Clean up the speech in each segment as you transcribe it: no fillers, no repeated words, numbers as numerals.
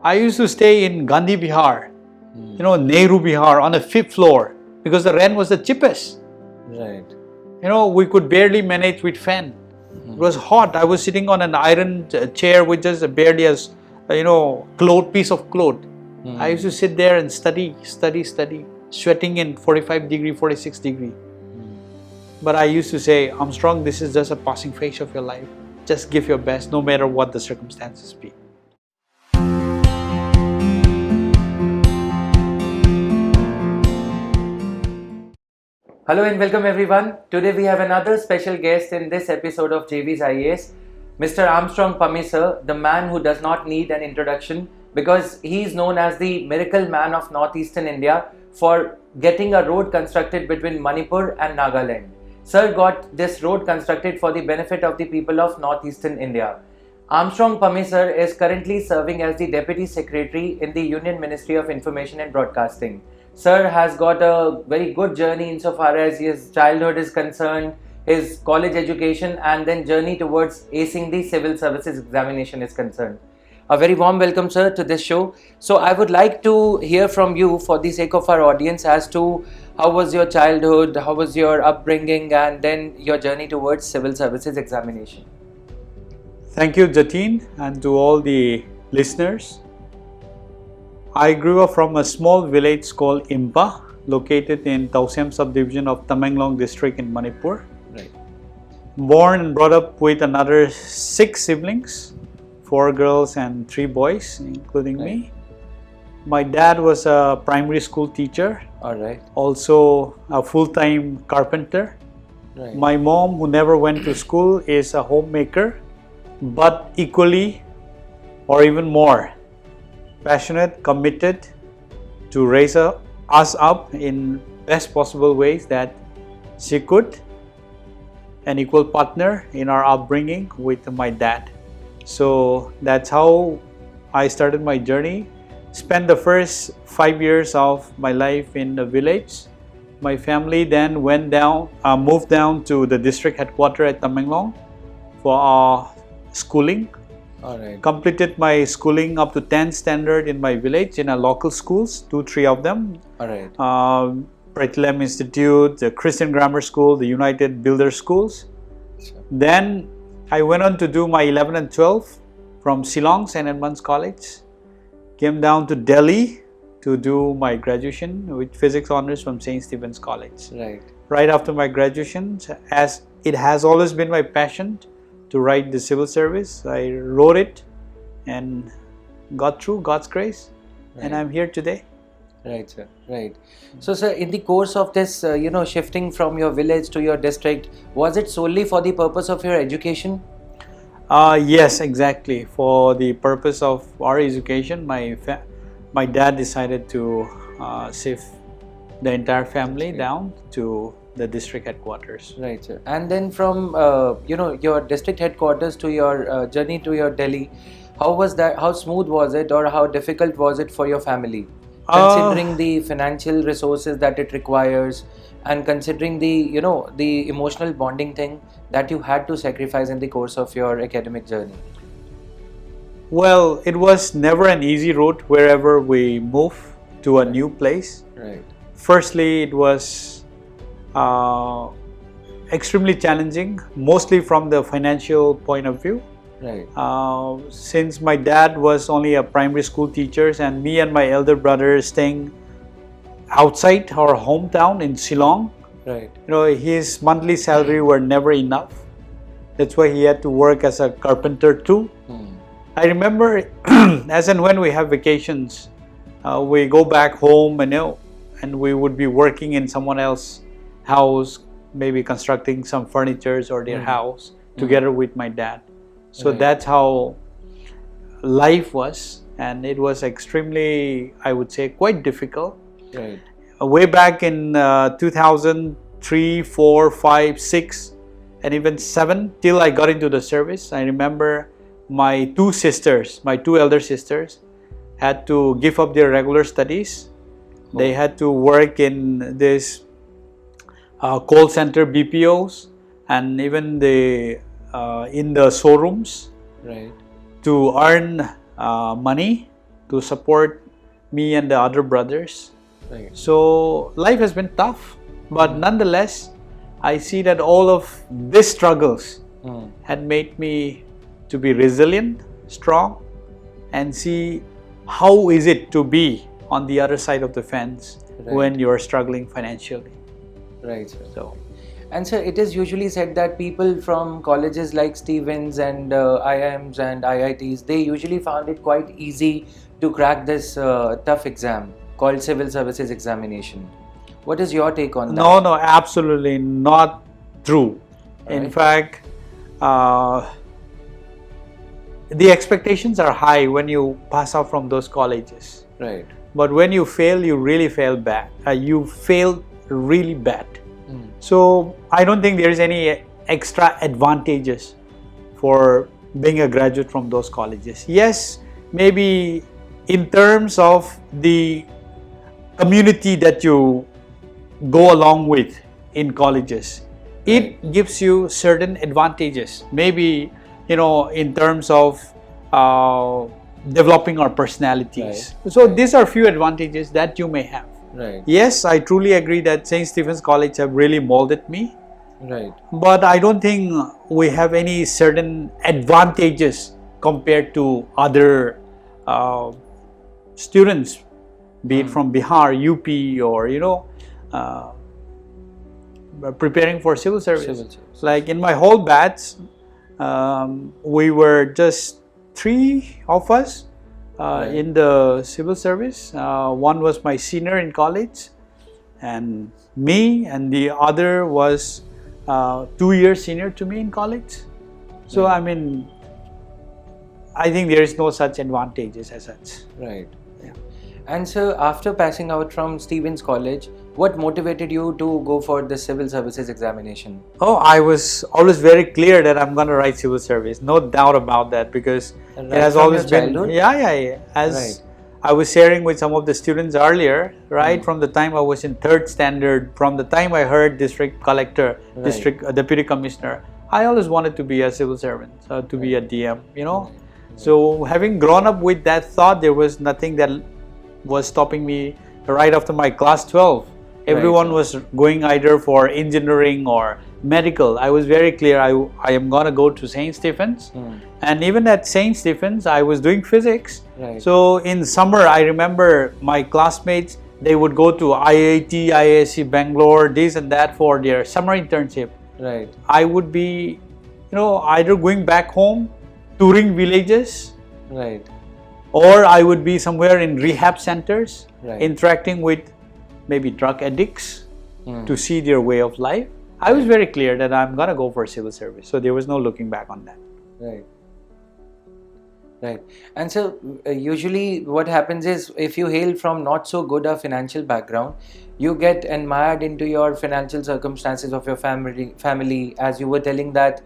I used to stay in Gandhi Bihar, Nehru Bihar on the 5th floor because the rent was the cheapest. Right. We could barely manage with fan. It was hot. I was sitting on an iron chair with just barely a piece of cloth. I used to sit there and study, sweating in 45 degree, 46 degree. But I used to say, Armstrong, this is just a passing phase of your life. Just give your best, no matter what the circumstances be. Hello and welcome everyone. Today we have another special guest in this episode of jvias IAS, Mr. Armstrong Pame sir, the man who does not need an introduction because he is known as the miracle man of northeastern India for getting a road constructed between Manipur and Nagaland. Sir got this road constructed for the benefit of the people of northeastern India. Armstrong Pame sir is currently serving as the Deputy Secretary in the Union Ministry of Information and Broadcasting. Sir has got a very good journey insofar as his childhood is concerned, his college education and then journey towards acing the civil services examination is concerned. A very warm welcome sir to this show. So I would like to hear from you for the sake of our audience as to how was your childhood, how was your upbringing and then your journey towards civil services examination. Thank you, Jatin, and to all the listeners. I grew up from a small village called Impa, located in Tausiam subdivision of Tamenglong district in Manipur. Right. Born and brought up with another 6 siblings, 4 girls and 3 boys, including me. My dad was a primary school teacher, also a full-time carpenter. Right. My mom, who never went to school, is a homemaker, but equally or even more passionate, committed to raise us up in best possible ways that she could, an equal partner in our upbringing with my dad. So that's how I started my journey. Spent the first 5 years of my life in the village. My family then moved down to the district headquarters at Tamenglong for schooling. Completed my schooling up to 10th standard in my village in a local schools, 2-3 of them. Pratilem Institute, the Christian Grammar School, the United Builder Schools. Then I went on to do my 11 and 12 from Shillong, St. Edmunds College. Came down to Delhi to do my graduation with physics honors from St. Stephen's College. Right after my graduation, as it has always been my passion to write the civil service, I wrote it and got through God's grace, and I'm here today. Right, sir. Right. So, sir, in the course of this, shifting from your village to your district, was it solely for the purpose of your education? Yes, exactly. For the purpose of our education, my dad decided to shift the entire family down to the district headquarters. Right, sir. And then from your district headquarters to your journey to your Delhi, how was that? How smooth was it, or how difficult was it for your family, considering the financial resources that it requires, and considering the the emotional bonding thing that you had to sacrifice in the course of your academic journey? Well, it was never an easy road wherever we move to a new place. Right. Firstly, it was extremely challenging, mostly from the financial point of view. Right. Since my dad was only a primary school teacher and me and my elder brother staying outside our hometown in Shillong, Right. His monthly salary were never enough. That's why he had to work as a carpenter too. I remember as and when we have vacations, we go back home and we would be working in someone else's house, maybe constructing some furnitures or their house together with my dad. So that's how life was, and it was extremely, I would say, quite difficult. Right. Way back in 2003, 4, 5, 6 and even 7 till I got into the service, I remember my 2 elder sisters had to give up their regular studies. They had to work in this call center BPOs and even in the showrooms Right. to earn money to support me and the other brothers. Right. So life has been tough, but nonetheless, I see that all of these struggles had made me to be resilient, strong, and see how is it to be on the other side of the fence when you are struggling financially. Right, sir. So, and sir, it is usually said that people from colleges like Stevens and IIMs and IITs, they usually found it quite easy to crack this tough exam called Civil Services Examination. What is your take on that? no, absolutely not true. In fact, the expectations are high when you pass out from those colleges. Right. But when you fail, you really fail bad. You fail really bad. So I don't think there is any extra advantages for being a graduate from those colleges. Yes, maybe in terms of the community that you go along with in colleges, it gives you certain advantages. Maybe, in terms of developing our personalities. So these are few advantages that you may have. Right. Yes, I truly agree that St. Stephen's College have really molded me. Right. But I don't think we have any certain advantages compared to other students, be it from Bihar, UP, or preparing for civil service. Like in my whole batch, we were just 3 of us in the civil service. One was my senior in college, and me, and the other was 2 years senior to me in college. So I mean, I think there is no such advantages as such. Right. Yeah. And so after passing out from Stevens College, what motivated you to go for the civil services examination? Oh, I was always very clear that I'm going to write civil service. No doubt about that, because it has always been. Yeah. As I was sharing with some of the students earlier, right, from the time I was in 3rd standard, from the time I heard district collector, district deputy commissioner, I always wanted to be a civil servant, to be a DM, So having grown up with that thought, there was nothing that was stopping me right after my class 12. Everyone was going either for engineering or medical. I was very clear I am going to go to St. Stephen's. And even at St. Stephen's, I was doing physics. So in summer, I remember my classmates, they would go to IIT, IAS, Bangalore, this and that for their summer internship. I would be, either going back home, touring villages, or I would be somewhere in rehab centers, interacting with maybe drug addicts to see their way of life. I was very clear that I'm going to go for civil service. So there was no looking back on that. Right. And so usually what happens is, if you hail from not so good a financial background, you get admired into your financial circumstances of your family, as you were telling that,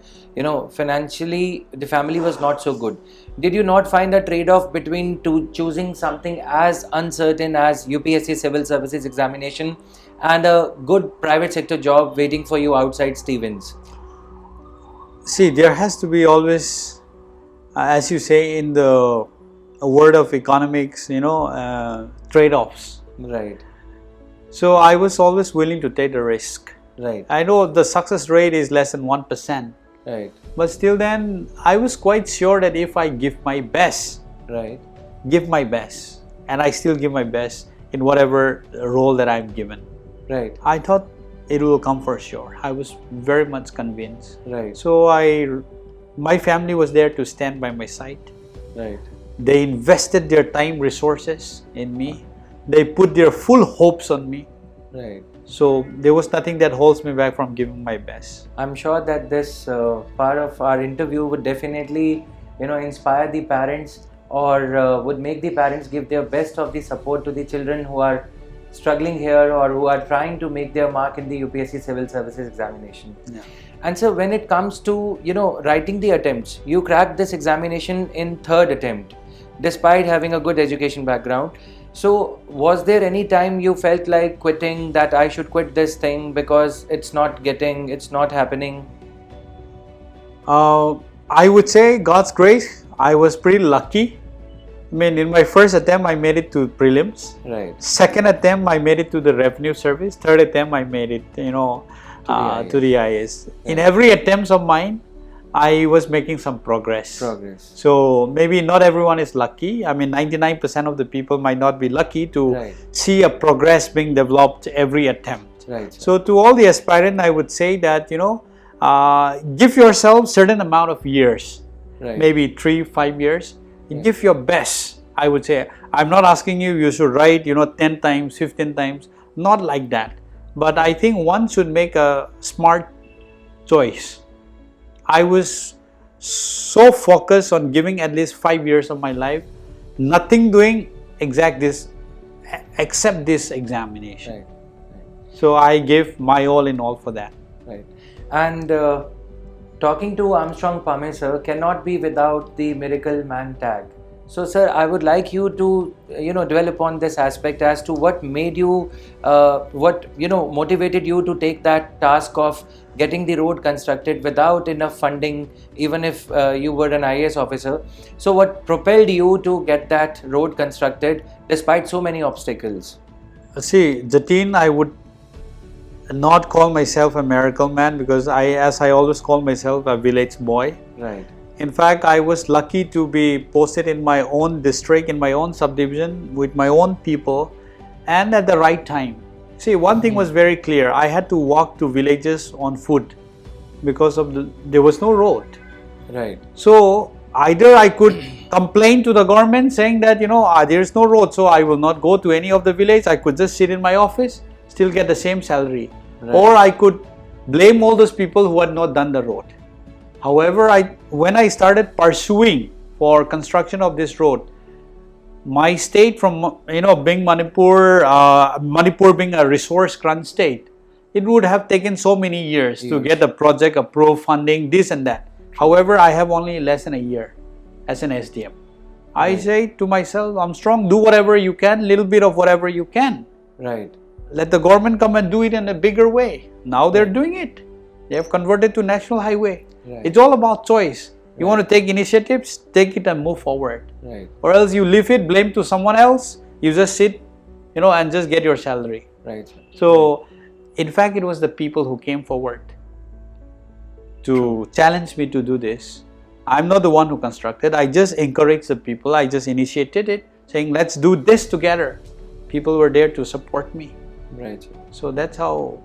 financially the family was not so good. Did you not find a trade-off between choosing something as uncertain as UPSC Civil Services Examination and a good private sector job waiting for you outside Stevens? See, there has to be always, as you say in the word of economics, trade-offs. Right. So I was always willing to take the risk. Right. I know the success rate is less than 1%. Right. But still then, I was quite sure that if I give my best, and I still give my best in whatever role that I'm given. Right. I thought it will come for sure. I was very much convinced. Right. So my family was there to stand by my side. Right. They invested their time, resources in me. They put their full hopes on me. Right. So there was nothing that holds me back from giving my best. I'm sure that this part of our interview would definitely, inspire the parents, or would make the parents give their best of the support to the children who are struggling here or who are trying to make their mark in the UPSC Civil Services Examination. Yeah. And so when it comes to, writing the attempts, you cracked this examination in 3rd attempt, despite having a good education background. So was there any time you felt like quitting, that I should quit this thing because it's not happening? I would say God's grace. I was pretty lucky I mean, in my first attempt, I made it to prelims. Right. Second attempt, I made it to the revenue service. Third attempt, I made it, to the IAS. In every attempt of mine, I was making some progress. So maybe not everyone is lucky. I mean, 99% of the people might not be lucky to see a progress being developed every attempt. Right. So to all the aspirant, I would say that, give yourself certain amount of years, maybe 3-5 years. Give your best. I would say, I'm not asking you should write, 10 times, 15 times, not like that. But I think one should make a smart choice. I was so focused on giving at least 5 years of my life, nothing doing except this examination. Right. So I gave my all in all for that. Right. And talking to Armstrong Pame sir cannot be without the Miracle Man tag. So sir, I would like you to dwell upon this aspect as to what made you, motivated you to take that task of getting the road constructed without enough funding, even if you were an IAS officer. So what propelled you to get that road constructed despite so many obstacles? See, Jatin, I would not call myself a miracle man because I always call myself a village boy. Right. In fact, I was lucky to be posted in my own district, in my own subdivision, with my own people, and at the right time. See, one thing was very clear. I had to walk to villages on foot because there was no road. Right. So either I could complain to the government saying that, there is no road, so I will not go to any of the village. I could just sit in my office, still get the same salary. Right. Or I could blame all those people who had not done the road. However, when I started pursuing for construction of this road, my state from, being Manipur, Manipur being a resource crunch state, it would have taken so many years to get the project approved, funding, this and that. However, I have only less than a year as an SDM. I say to myself, Armstrong, do whatever you can, little bit of whatever you can. Right. Let the government come and do it in a bigger way. Now they're doing it. They have converted to national highway. Right. It's all about choice. You want to take initiatives, take it and move forward. Right. Or else you leave it, blame to someone else, you just sit, and just get your salary. Right. So, in fact, it was the people who came forward to challenge me to do this. I'm not the one who constructed. I just encouraged the people. I just initiated it, saying, let's do this together. People were there to support me. Right. So that's how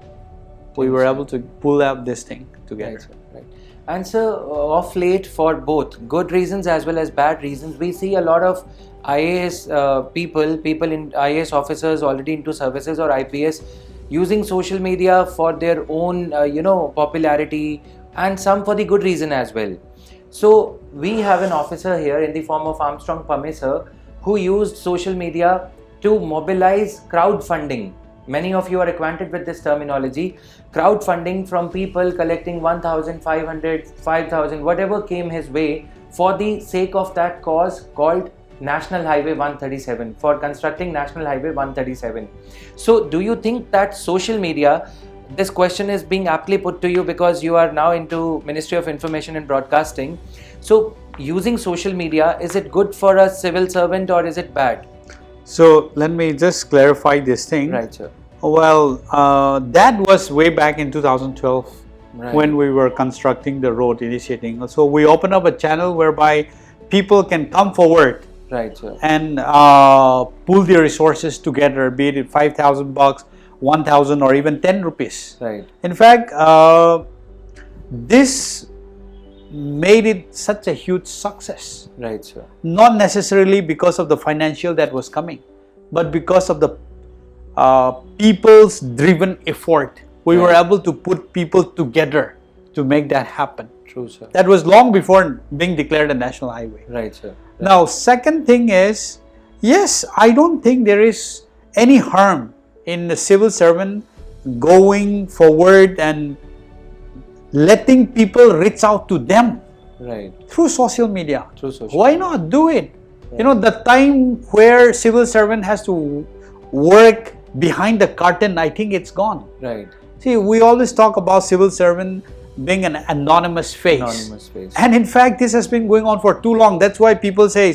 we were able to pull out this thing together. Right. And so, of late, for both good reasons as well as bad reasons, we see a lot of IAS people in IAS officers already into services or IPS using social media for their own, popularity, and some for the good reason as well. So, we have an officer here in the form of Armstrong Pame sir, who used social media to mobilize crowdfunding. Many of you are acquainted with this terminology. Crowdfunding from people collecting 1,500, 5,000, whatever came his way for the sake of that cause called National Highway 137, for constructing National Highway 137. So do you think that social media, this question is being aptly put to you because you are now into Ministry of Information and Broadcasting. So using social media, is it good for a civil servant or is it bad? So let me just clarify this thing. Right, sir. Well, that was way back in 2012 Right. when we were constructing the road, initiating. So we opened up a channel whereby people can come forward, right, sir, and pool their resources together, be it 5,000 bucks, 1,000, or even 10 rupees. Right. In fact, this made it such a huge success. Right, sir. Not necessarily because of the financial that was coming, but because of the people's driven effort. We were able to put people together to make that happen. True, sir. That was long before being declared a national highway. Right, sir. Right. Now, second thing is, yes, I don't think there is any harm in the civil servant going forward and letting people reach out to them, right, through social media. Through social Why media. not do it? Right. The time where civil servant has to work behind the curtain, I think it's gone. Right. See, we always talk about civil servant being an anonymous face. Anonymous face. And in fact, this has been going on for too long. That's why people say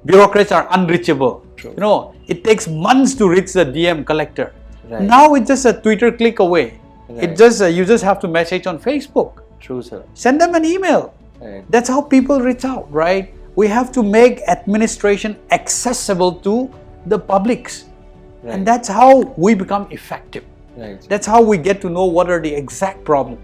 bureaucrats are unreachable. True. You know, it takes months to reach the DM collector. Right. Now it's just a Twitter click away. Right. It just you just have to message on Facebook. True, sir. Send them an email. Right. That's how people reach out, right? We have to make administration accessible to the publics. Right. And that's how we become effective. Right. That's how we get to know what are the exact problems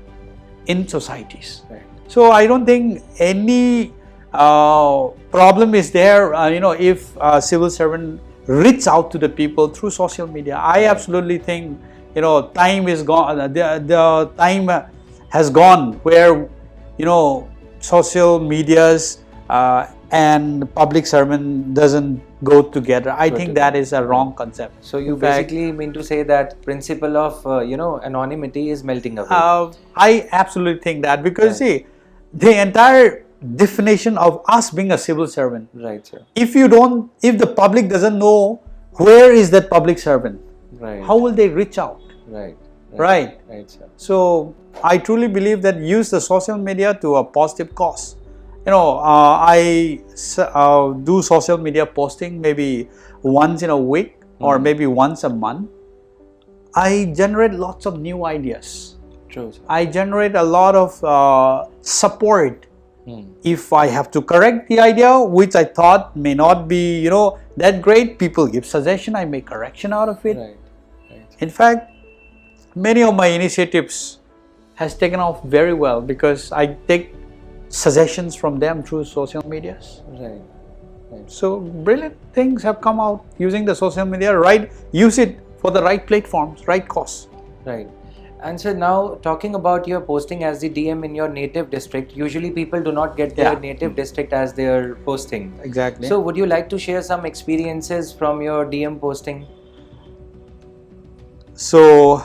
in societies. Right. So I don't think any problem is there, if a civil servant reach out to the people through social media. I absolutely think, time is gone. The time has gone where, social medias and public servant doesn't go together. I think that is a wrong concept. So you In fact, basically mean to say that principle of anonymity is melting away. I absolutely think that, because see, the entire definition of us being a civil servant, Right, sir. if the public doesn't know where is that public servant, Right. how will they reach out? Right. Right. Right, sir. So I truly believe that use the social media to a positive cause. I do social media posting maybe once in a week or maybe once a month. I generate lots of new ideas. True, sir. I generate a lot of support. If I have to correct the idea, which I thought may not be, that great, people give suggestion, I make correction out of it. Right. Right. In fact, many of my initiatives has taken off very well because I take suggestions from them through social medias. Right. Right. So brilliant things have come out using the social media, right? Use it for the right platforms, right cause. Right. And so now talking about your posting as the DM in your native district, usually people do not get their native district as their posting. Exactly. So would you like to share some experiences from your DM posting? So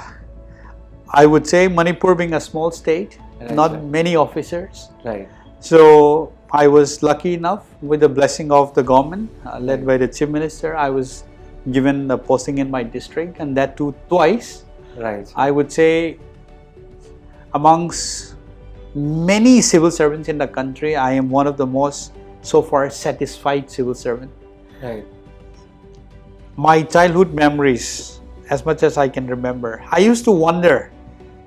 I would say Manipur being a small state, Right, not right. many officers. Right. So I was lucky enough, with the blessing of the government, led by the Chief Minister, I was given the posting in my district, and that too twice. Right. I would say amongst many civil servants in the country, I am one of the most so far satisfied civil servant. Right. My childhood memories, as much as I can remember, I used to wonder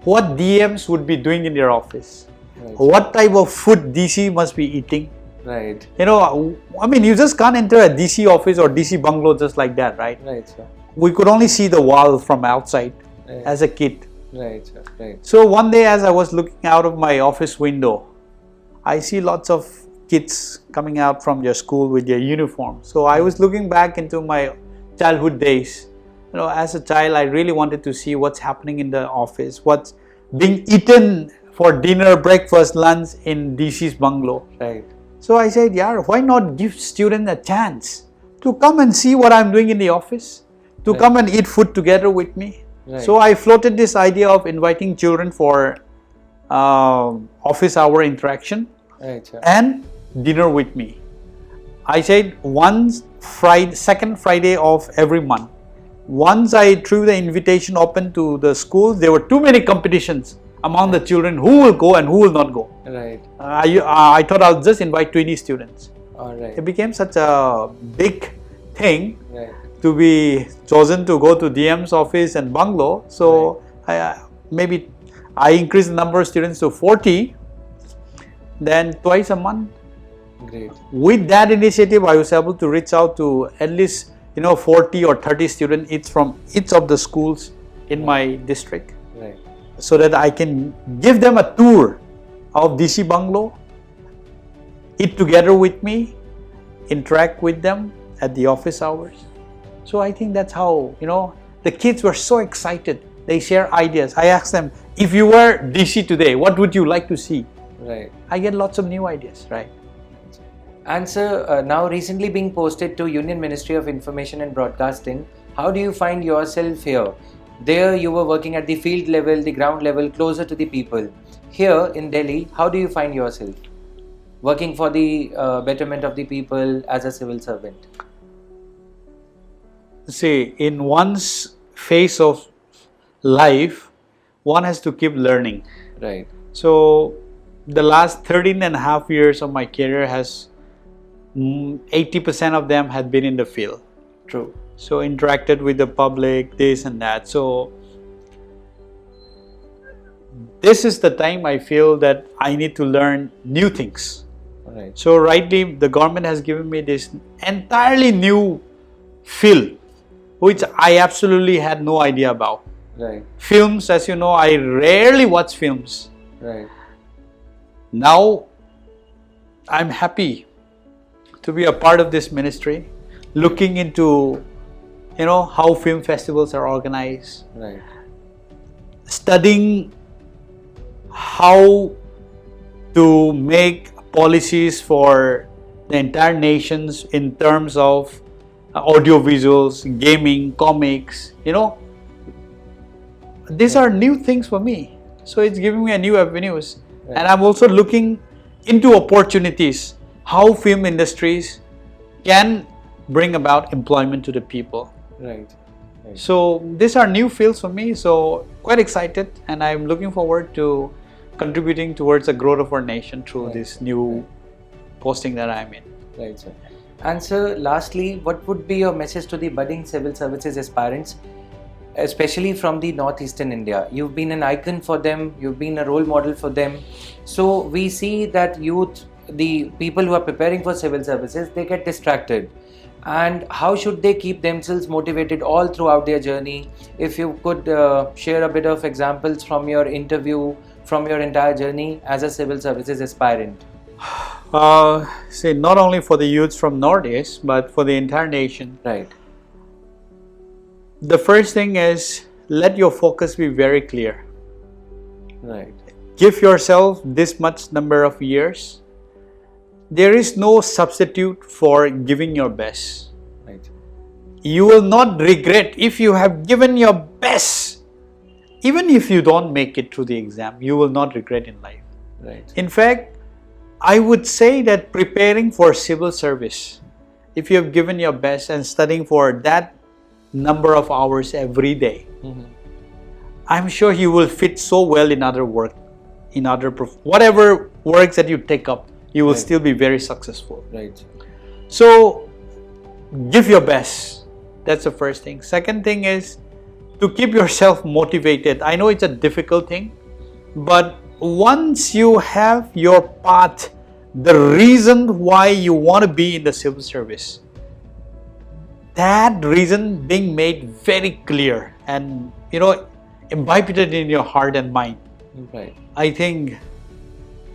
what DMs would be doing in their office. Right. What type of food DC must be eating. Right. You just can't enter a DC office or DC bungalow just like that, right? Right, sir. We could only see the wall from outside Right. as a kid. Right, sir. Right. So one day, as I was looking out of my office window, I see lots of kids coming out from their school with their uniform. So I was looking back into my childhood days. As a child, I really wanted to see what's happening in the office, what's being eaten for dinner, breakfast, lunch in DC's bungalow. Right. So I said, why not give students a chance to come and see what I'm doing in the office, to come and eat food together with me. Right. So I floated this idea of inviting children for office hour interaction Right, sir. and dinner with me. I said second Friday of every month. Once I threw the invitation open to the schools, there were too many competitions among the children who will go and who will not go. Right. I thought I'll just invite 20 students. All right. It became such a big thing Right. to be chosen to go to DM's office and bungalow. So maybe I increased the number of students to 40, then twice a month. Great. With that initiative, I was able to reach out to at least 40 or 30 students each from each of the schools in my district, Right. so that I can give them a tour of DC bungalow, eat together with me, interact with them at the office hours. So I think that's how, the kids were so excited. They share ideas. I asked them, if you were DC today, what would you like to see? Right. I get lots of new ideas, right? And sir, now recently being posted to Union Ministry of Information and Broadcasting, how do you find yourself here? There you were working at the field level, the ground level, closer to the people. Here in Delhi, how do you find yourself? Working for the betterment of the people as a civil servant. See, in one's phase of life, one has to keep learning. Right. So the last 13 and a half years of my career has 80% of them had been in the field. True. So interacted with the public, this and that. So this is the time I feel that I need to learn new things. Right. So rightly, the government has given me this entirely new field, which I absolutely had no idea about. Right. Films, as you know, I rarely watch films. Right. Now, I'm happy to be a part of this ministry, looking into, how film festivals are organized, Right. studying how to make policies for the entire nations in terms of audio visuals, gaming, comics, These are new things for me. So it's giving me a new avenues. Right. And I'm also looking into opportunities, how film industries can bring about employment to the people. Right. Right. So these are new fields for me. So quite excited, and I'm looking forward to contributing towards the growth of our nation through this new posting that I'm in. Right, sir. And sir, lastly, what would be your message to the budding civil services aspirants, especially from the northeastern India? You've been an icon for them, you've been a role model for them. So we see that youth, the people who are preparing for civil services, they get distracted. And how should they keep themselves motivated all throughout their journey? If you could share a bit of examples from your interview, from your entire journey as a civil services aspirant. Say not only for the youths from Northeast, but for the entire nation. Right. The first thing is, let your focus be very clear. Right. Give yourself this much number of years. There is no substitute for giving your best. Right. You will not regret if you have given your best. Even if you don't make it through the exam, you will not regret in life. Right. In fact, I would say that preparing for civil service, if you have given your best and studying for that number of hours every day, I'm sure you will fit so well in other work, whatever works that you take up, you will still be very successful. Right. So give your best. That's the first thing. Second thing is to keep yourself motivated. I know it's a difficult thing, but once you have your path, the reason why you want to be in the civil service, that reason being made very clear and imbibe it in your heart and mind, Right. I think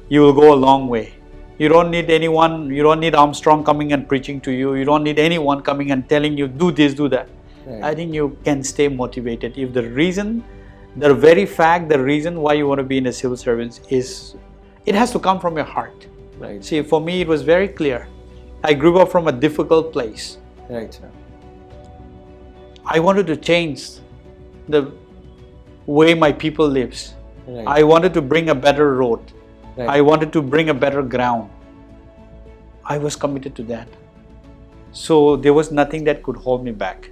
you will go a long way. You don't need anyone, you don't need Armstrong coming and preaching to you, you don't need anyone coming and telling you do this, do that. Right. I think you can stay motivated if the reason why you want to be in the civil service is, it has to come from your heart. Right. See, for me, it was very clear. I grew up from a difficult place. Right, sir. I wanted to change the way my people lives. Right. I wanted to bring a better road. Right. I wanted to bring a better ground. I was committed to that. So there was nothing that could hold me back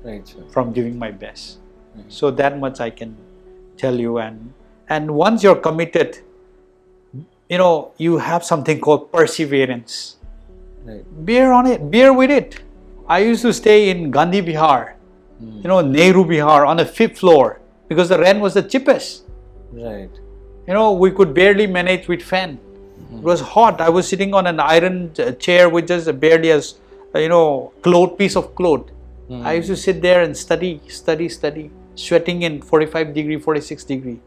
Right, sir. from giving my best. Right. So that much I can tell you. And once you're committed, you have something called perseverance. Right. Bear on it, bear with it. I used to stay in Gandhi Bihar, Nehru Bihar on the 5th floor because the rent was the cheapest. Right. We could barely manage with fan. It was hot. I was sitting on an iron chair with just barely a piece of cloth. I used to sit there and study, sweating in 45 degree, 46 degree.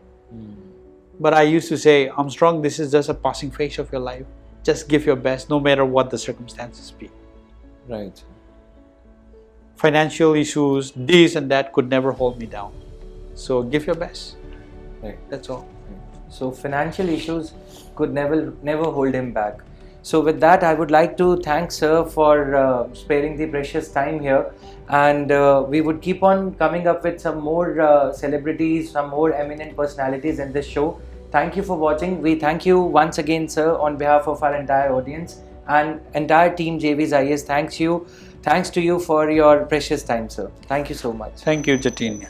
But I used to say, Armstrong, this is just a passing phase of your life. Just give your best, no matter what the circumstances be. Right. Financial issues, this and that could never hold me down. So give your best. Right. That's all. So financial issues could never hold him back. So with that, I would like to thank sir for sparing the precious time here, and we would keep on coming up with some more celebrities, some more eminent personalities in this show. Thank you for watching. We thank you once again, sir, on behalf of our entire audience and entire team JVS IAS. Thanks to you for your precious time, sir. Thank you so much. Thank you, Jatin.